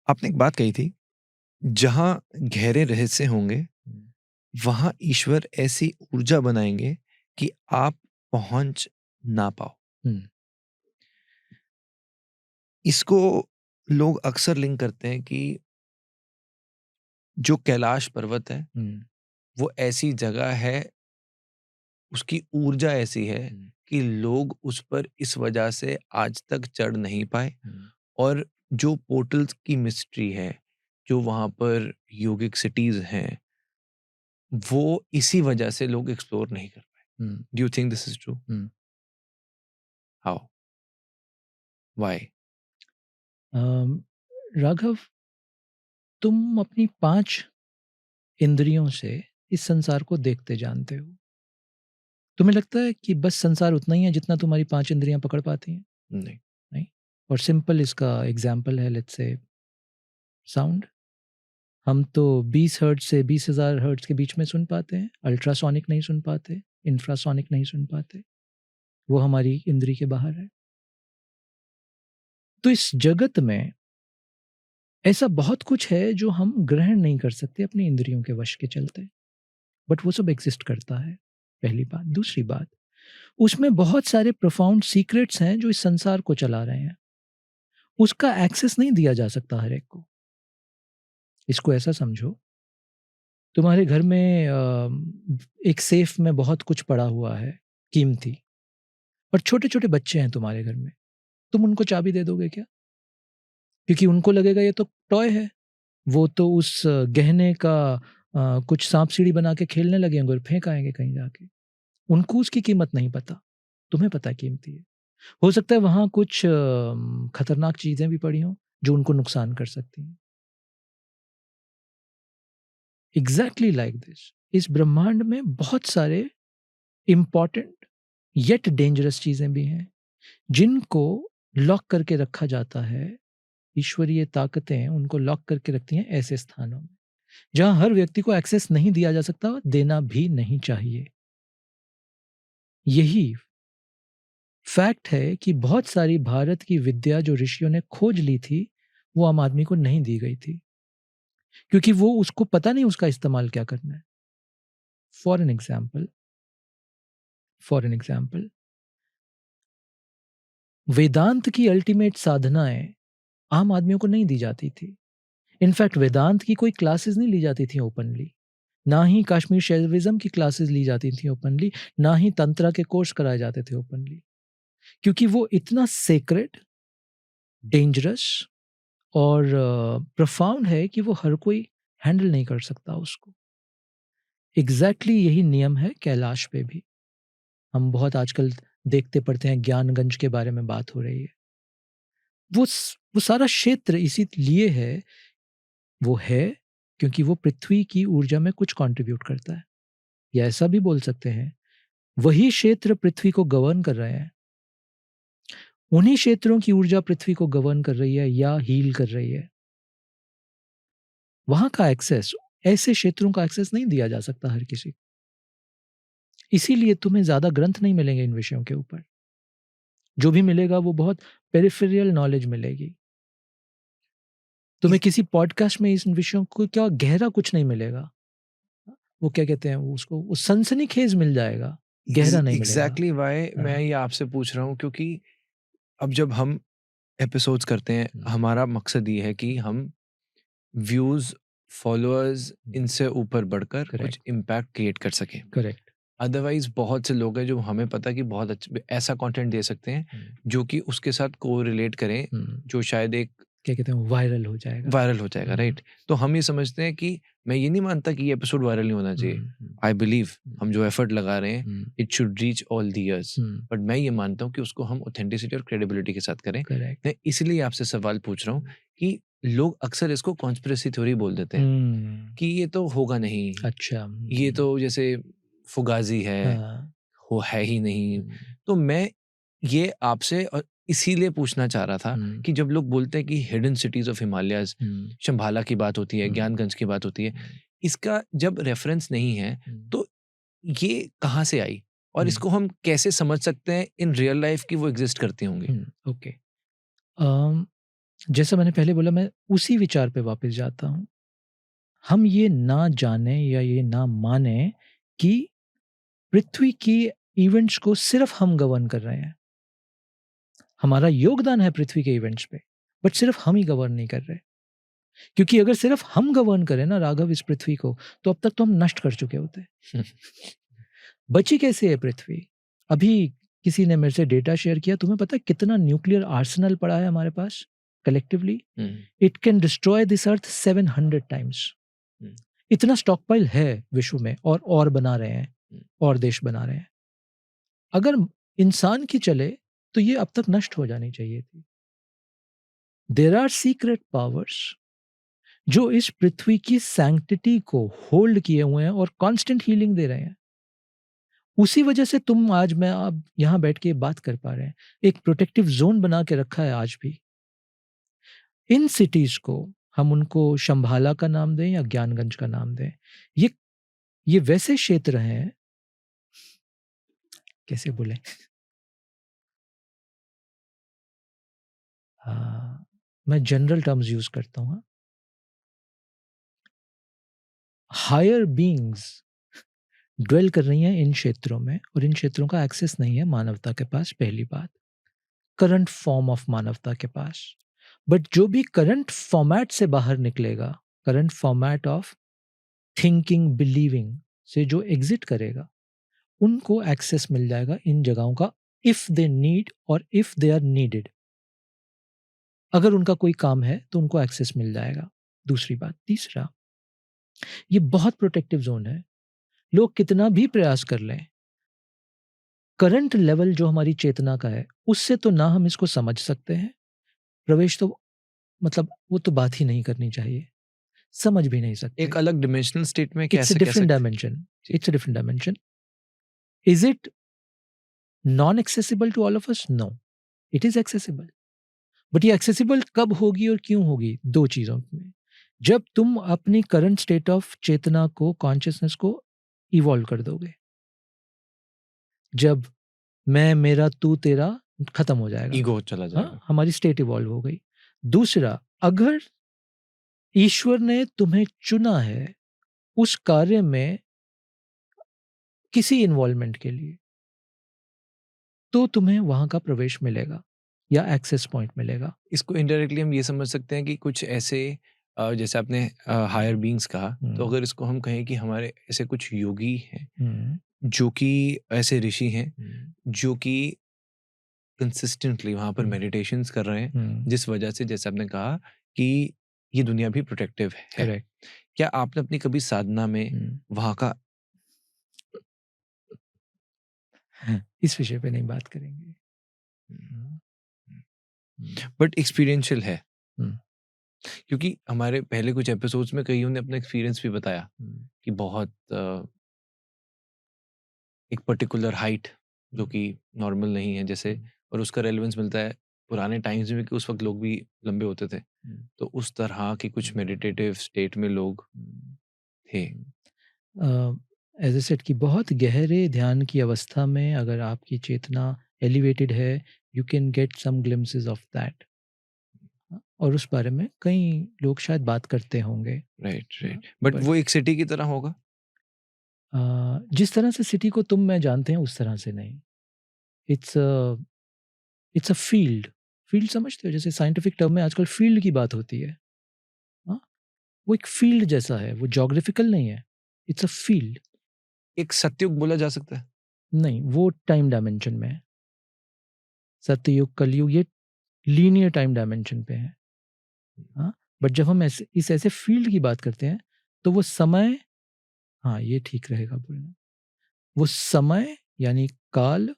आपने एक बात कही थी, जहाँ गहरे रहस्य होंगे, वहाँ ईश्वर ऐसी ऊर्जा बनाएंगे कि आप पहुंच ना पाओ। हुँ, इसको लोग अक्सर लिंक करते हैं कि जो कैलाश पर्वत है, हुँ, वो ऐसी जगह है, उसकी ऊर्जा ऐसी है हुँ, कि लोग उस पर इस वजह से आज तक चढ़ नहीं पाए। हुँ, और जो पोर्टल्स की मिस्ट्री है, जो वहाँ पर योगिक सिटीज़ हैं, वो इसी वजह से लोग एक्सप्लोर नहीं कर पाए। Hmm, do you think this is true? Hmm. How? Why? Um, Raghav, तुम अपनी 5 इंद्रियों से इस संसार को देखते जानते हो। तुम्हें लगता है कि बस संसार उतना ही है जितना तुम्हारी 5 इंद्रियाँ पकड़ पाती हैं? नहीं। नहीं। और सिंपल इसका एग्ज़ाम्पल है, लेट्स से साउंड। हम तो 20 हर्ट्ज़ से 20,000 हर्ट्ज़ के बीच में सुन पाते हैं, अल्ट्रासोनिक नहीं सुन पाते, इंफ्रासोनिक नहीं सुन पाते, वो हमारी इंद्री के बाहर है। तो इस जगत में ऐसा बहुत कुछ है जो हम ग्रहण नहीं कर सकते अपनी इंद्रियों के वश के चलते, बट वो सब एग्ज़िस्ट करता है, पहली बात। दूसरी बात, उसमें बहुत सारे प्रोफाउंड सीक्रेट्स हैं जो इस संसार को चला रहे हैं। उसका एक्सेस नहीं दिया जा सकता हर एक को। इसको ऐसा समझो, तुम्हारे घर में एक सेफ में बहुत कुछ पड़ा हुआ है, कीमती, और छोटे-छोटे बच्चे हैं तुम्हारे घर में। तुम उनको चाबी दे दोगे क्या? क्योंकि उनको लगेगा ये तो टॉय है। वो तो उस गहने का कुछ साँप-सीढ़ी बना के खेलने लगेंगे और फेंक आएँगे कहीं जाके। उनको उसकी कीमत नहीं पता, तुम्हें पता है कीमती है। हो सकता है वहाँ कुछ खतरनाक चीज़ें भी पड़ी हों, जो उनको नुकसान कर सकती हैं। एग्ज़ैक्टली लाइक दिस, इस ब्रह्मांड में बहुत सारे इम्पोर्टेंट येट डेंजरस चीज़ें भी हैं, जिनको लॉक करके रखा जाता है। ईश्वरीय ताकतें उनको लॉक करके रखती हैं ऐसे स्थानों में, जहाँ हर व्यक्ति को एक्सेस नहीं दिया जा सकता और देना भी नहीं चाहिए। यही फैक्ट है कि बहुत सारी भारत की विद्या जो ऋषियों ने खोज ली थी, वो आम आदमी को नहीं दी गई थी, क्योंकि वो उसको पता नहीं उसका इस्तेमाल क्या करना है। For an example for an example Vedanta की अल्टीमेट साधनाएँ आम आदमियों को नहीं दी जाती थी। इनफैक्ट वेदांत की कोई क्लासेस नहीं ली जाती थी ओपनली। ना ही कश्मीर शैविज़्म की क्लासेस ली जाती थी ओपनली, ना ही तंत्रा के कोर्स कराए जाते थे ओपनली। क्योंकि वो इतना सेक्रेड, डेंजरस और प्रोफाउंड है कि वो हर कोई हैंडल नहीं कर सकता उसको। एग्ज़ैक्टली यही नियम है कैलाश पे भी। हम बहुत आजकल देखते पढ़ते हैं, ज्ञानगंज के बारे में बात हो रही है। वो सारा क्षेत्र इसीलिए है, वो है क्योंकि वो पृथ्वी की ऊर्जा में कुछ कंट्रीब्यूट करता है। या ऐसा भी बोल सकते हैं, वही क्षेत्र पृथ्वी को गवर्न कर रहे हैं। उन्हीं क्षेत्रों की ऊर्जा पृथ्वी को गवर्न कर रही है या हील कर रही है। वहाँ का एक्सेस, ऐसे क्षेत्रों का एक्सेस नहीं दिया जा सकता हर किसी को। इसीलिए तुम्हें ज़्यादा ग्रंथ नहीं मिलेंगे इन विषयों के ऊपर। जो भी मिलेगा वो बहुत पेरिफेरल नॉलेज मिलेगी। तुम्हें इस किसी पॉडकास्ट में इन विषयों को क्या गहरा कुछ नहीं मिलेगा। वो क्या कहते हैं उसको, वो सनसनीखेज़ मिल जाएगा, गहरा नहीं मिलेगा। एग्ज़ैक्टली व्हाई मैं हाँ। ये आपसे पूछ रहा हूँ, क्योंकि अब जब हम एपिसोड्स करते हैं, हुँ, हमारा मकसद ये है कि हम व्यूज़, फॉलोअर्स, हुँ। इनसे ऊपर बढ़कर कुछ करेक्ट, इम्पैक्ट क्रिएट कर सकें। करेक्ट। अदरवाइज़ बहुत से लोग हैं जो हमें पता है कि बहुत ऐसा कंटेंट दे सकते हैं, हुँ, जो कि उसके साथ कोरिलेट करें, हुँ। जो शायद एक क्या कहते हैं, वायरल हो जाएगा। वायरल हो जाएगा, हुँ, राइट? तो हम ये समझते हैं कि मैं ये नहीं मानता कि ये एपिसोड वायरल नहीं होना चाहिए। हुँ, हुँ, आई बिलीव हुँ, हम जो एफर्ट लगा रहे हैं, hmm, it should reach all the ears. Hmm. But मैं ये मानता हूँ कि उसको हम ऑथेंटिसिटी और क्रेडिबिलिटी के साथ करें। करेक्ट। मैं इसलिए आपसे सवाल पूछ रहा हूँ कि लोग अक्सर इसको कॉन्स्पिरेसी थ्योरी बोल देते हैं हुँ। कि ये तो होगा नहीं, अच्छा, ये हुँ। तो जैसे फुगाज़ी है, हाँ। वो है ही नहीं। हुँ, तो मैं ये आपसे इसीलिए पूछना चाह रहा था हुँ, कि जब लोग बोलते हैं कि हिडन सिटीज़ ऑफ हिमालयाज़, हुँ, शंभाला की बात होती है, हुँ, ज्ञानगंज की बात होती है, हुँ, इसका जब रेफ़रेंस नहीं है, हुँ, तो ये कहाँ से आई? और हुँ, इसको हम कैसे समझ सकते हैं इन रियल लाइफ़ कि वो एग्ज़िस्ट करती होंगी? हुँ, ओके। अम, जैसा मैंने पहले बोला, मैं उसी विचार पे वापस जाता हूँ। हम ये ना जाने या ये ना माने कि पृथ्वी की इवेंट्स को सिर्फ हम गवर्न कर रहे हैं। हमारा योगदान है पृथ्वी के इवेंट्स पे, बट सिर्फ हम ही गवर्न नहीं कर रहे। क्योंकि अगर सिर्फ हम गवर्न करें ना राघव इस पृथ्वी को, तो अब तक तो हम नष्ट कर चुके होते। बची कैसे है पृथ्वी? अभी किसी ने मेरे से डेटा शेयर किया, तुम्हें पता है कितना न्यूक्लियर आर्सेनल पड़ा है हमारे पास collectively? It can destroy this earth 700 times. इतना स्टॉकपाइल है विश्व में, और बना रहे हैं, और देश बना रहे हैं। अगर इंसान की चले तो ये अब तक नष्ट हो जानी चाहिए थी। देयर आर सीक्रेट पावर्स जो इस पृथ्वी की सैंक्टिटी को होल्ड किए हुए हैं और कांस्टेंट हीलिंग दे रहे हैं। उसी वजह से तुम आज मैं अब यहाँ बैठ के बात कर पा रहे हैं। एक प्रोटेक्टिव जोन बना के रखा है आज भी। इन सिटीज को हम उनको शंभाला का नाम दें या ज्ञानगंज का नाम दें, ये वैसे क्षेत्र हैं, कैसे बोले, मैं जनरल टर्म्स यूज करता हूँ। हायर बीइंग्स ड्वेल कर रही हैं इन क्षेत्रों में, और इन क्षेत्रों का एक्सेस नहीं है मानवता के पास। पहली बात, करंट फॉर्म ऑफ मानवता के पास। बट जो भी करंट फॉर्मेट से बाहर निकलेगा, current format of thinking believing से जो एग्जिट करेगा, उनको एक्सेस मिल जाएगा इन जगहों का, इफ दे नीड और इफ दे आर नीडेड। अगर उनका कोई काम है तो उनको एक्सेस मिल जाएगा। दूसरी बात, तीसरा, ये बहुत प्रोटेक्टिव जोन है। लोग कितना भी प्रयास कर लें, करंट लेवल जो हमारी चेतना का है, उससे तो ना हम इसको समझ सकते हैं। प्रवेश तो मतलब वो तो बात ही नहीं करनी चाहिए, समझ भी नहीं सकते। एक अलग डिमेंशनल स्टेट में इट्स अ कैसे कह डिफरेंट सकते dimension. It's a different dimension. Is it non accessible to all of us? No, it is accessible. But ये एक्सेसिबल कब होगी और क्यों होगी? दो चीजों में। जब तुम अपनी करंट स्टेट ऑफ चेतना को, कॉन्शियसनेस को इवॉल्व कर दोगे, जब मैं, मेरा, तू, तेरा खत्म हो जाएगा, ईगो चला जाएगा। हाँ, हमारी स्टेट इवॉल्व हो गई। दूसरा, अगर ईश्वर ने तुम्हें चुना है उस कार्य में किसी इन्वॉल्वमेंट के लिए, तो तुम्हें वहां का प्रवेश मिलेगा या एक्सेस पॉइंट मिलेगा। इसको इनडायरेक्टली हम ये समझ सकते हैं कि कुछ ऐसे जैसे आपने हायर बीइंग्स कहा, तो अगर इसको हम कहें कि हमारे ऐसे कुछ योगी हैं जो कि ऐसे ऋषि हैं जो कि कंसिस्टेंटली वहां पर मेडिटेशंस कर रहे हैं, जिस वजह से जैसे आपने कहा कि ये दुनिया भी प्रोटेक्टिव है। करेक्ट। क्या आपने अपनी कभी साधना में वहां का इस विषय पे नहीं बात करेंगे। बट एक्सपीरियंशियल है? हम्म। क्योंकि हमारे पहले कुछ एपिसोड्स में कईयों ने अपना एक्सपीरियंस भी बताया कि बहुत एक पर्टिकुलर हाइट जो कि नॉर्मल नहीं है जैसे, और उसका रेलेवेंस मिलता है पुराने टाइम्स में कि उस वक्त लोग भी लंबे होते थे, तो उस तरह के कुछ मेडिटेटिव स्टेट में लोग थे। एज ए सेट की बहुत गहरे ध्यान की अवस्था में अगर आपकी चेतना एलिवेटेड है, you can get some glimpses of that, और उस बारे में कई लोग शायद बात करते होंगे। राइट। बट वो एक सिटी की तरह होगा? जिस तरह से सिटी को तुम मैं जानते हैं उस तरह से नहीं। इट्स अ फील्ड समझते हो? जैसे साइंटिफिक टर्म में आजकल फील्ड की बात होती है, हाँ? वो एक फील्ड जैसा है, वो ज्योग्राफिकल नहीं है, इट्स अ फील्ड। एक सतयुग बोला जा सकता है? नहीं, वो टाइम डायमेंशन में है। सत्ययुग, कलयुग, ये लीनियर टाइम डायमेंशन पे है, हाँ? बट जब हम ऐसे फील्ड की बात करते हैं, तो वो समय, हाँ, ये ठीक रहेगा बोलना, वो समय यानी काल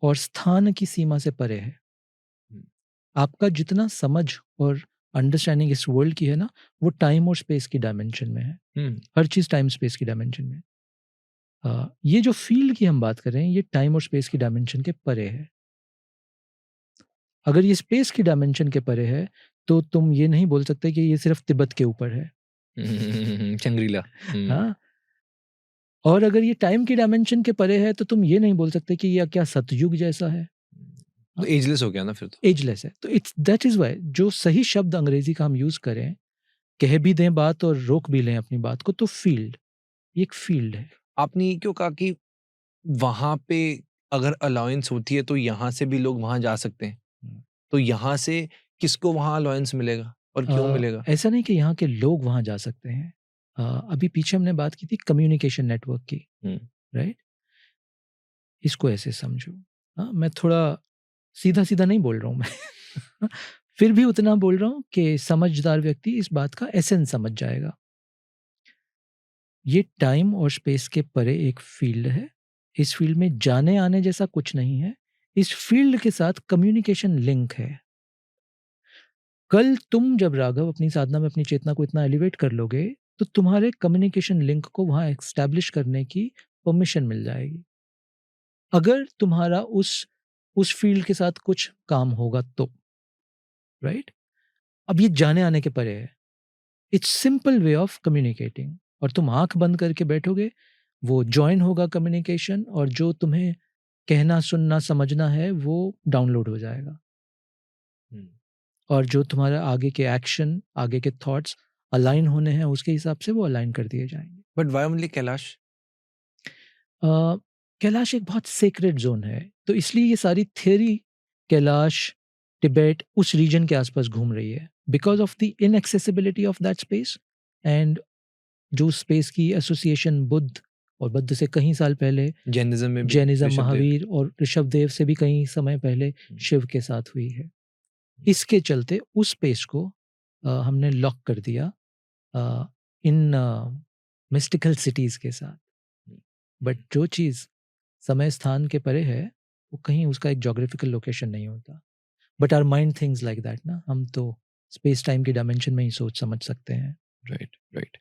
और स्थान की सीमा से परे है। आपका जितना समझ और अंडरस्टैंडिंग इस वर्ल्ड की है ना, वो टाइम और स्पेस की डायमेंशन में है। हर चीज टाइम स्पेस की डायमेंशन में। ये जो फील्ड की हम बात कर रहे हैं, ये टाइम और स्पेस की डायमेंशन के परे है। अगर ये स्पेस की डायमेंशन के परे है, तो तुम ये नहीं बोल सकते कि ये सिर्फ तिब्बत के ऊपर है। चंग्रीला। हाँ, और अगर ये टाइम की डायमेंशन के परे है, तो तुम ये नहीं बोल सकते कि यह क्या सतयुग जैसा है। तो एजलेस हो गया ना फिर तो। एजलेस है। तो इट्स दैट इज वाई जो सही शब्द अंग्रेजी का हम यूज करें, कह भी दें बात और रोक भी लें अपनी बात को, तो फील्ड, ये एक फील्ड है। आपने क्यों कहा कि वहाँ पे अगर अलाउंस होती है तो यहाँ से भी लोग वहाँ जा सकते हैं? तो यहाँ से किसको वहाँ अलाउंस मिलेगा और क्यों मिलेगा? ऐसा नहीं कि यहाँ के लोग वहाँ जा सकते हैं। अभी पीछे हमने बात की थी कम्युनिकेशन नेटवर्क की, राइट? इसको ऐसे समझो, मैं थोड़ा सीधा-सीधा नहीं बोल रहा हूँ मैं फिर भी उतना बोल रहा हूँ कि समझदार व्यक्ति इस बात का एसेंस समझ जाएगा। ये टाइम और स्पेस के परे एक फील्ड है। इस फील्ड में जाने-आने जैसा कुछ नहीं है। इस फील्ड के साथ कम्युनिकेशन लिंक है। कल तुम जब राघव अपनी साधना में अपनी चेतना को इतना एलिवेट कर लोगे, तो तुम्हारे कम्युनिकेशन लिंक को वहाँ एस्टैब्लिश करने की परमिशन मिल जाएगी। अगर तुम्हारा उस फील्ड के साथ कुछ काम होगा तो, राइट? अब ये जाने-आने के परे है। It's simple way of communicating, और तुम आँख बंद करके बैठोगे, वो जॉइन होगा कम्युनिकेशन, और जो तुम्हें कहना, सुनना, समझना है वो डाउनलोड हो जाएगा। और जो तुम्हारा आगे के एक्शन, आगे के थॉट्स अलाइन होने हैं, उसके हिसाब से वो अलाइन कर दिए जाएंगे। But why only Kailash? Kailash एक बहुत सेक्रेड जोन है, तो इसलिए ये सारी थियरी कैलाश, तिब्बत, उस रीजन के आसपास घूम रही है, because of the inaccessibility of that space, and जो स्पेस की एसोसिएशन बुद्ध, और बुद्ध से कई साल पहले जैनिज्म में भी जैनिज्म, ऋषभ देव। महावीर और ऋषभ देव से भी कई समय पहले शिव के साथ हुई है। इसके चलते उस स्पेस को हमने लॉक कर दिया इन मिस्टिकल सिटीज के साथ। बट जो चीज़ समय स्थान के परे है, वो कहीं उसका एक जोग्राफिकल लोकेशन नहीं होता। But our mind things like that ना, हम तो स्पेस टाइम की डायमेंशन में ही सोच समझ सकते हैं। Right, right.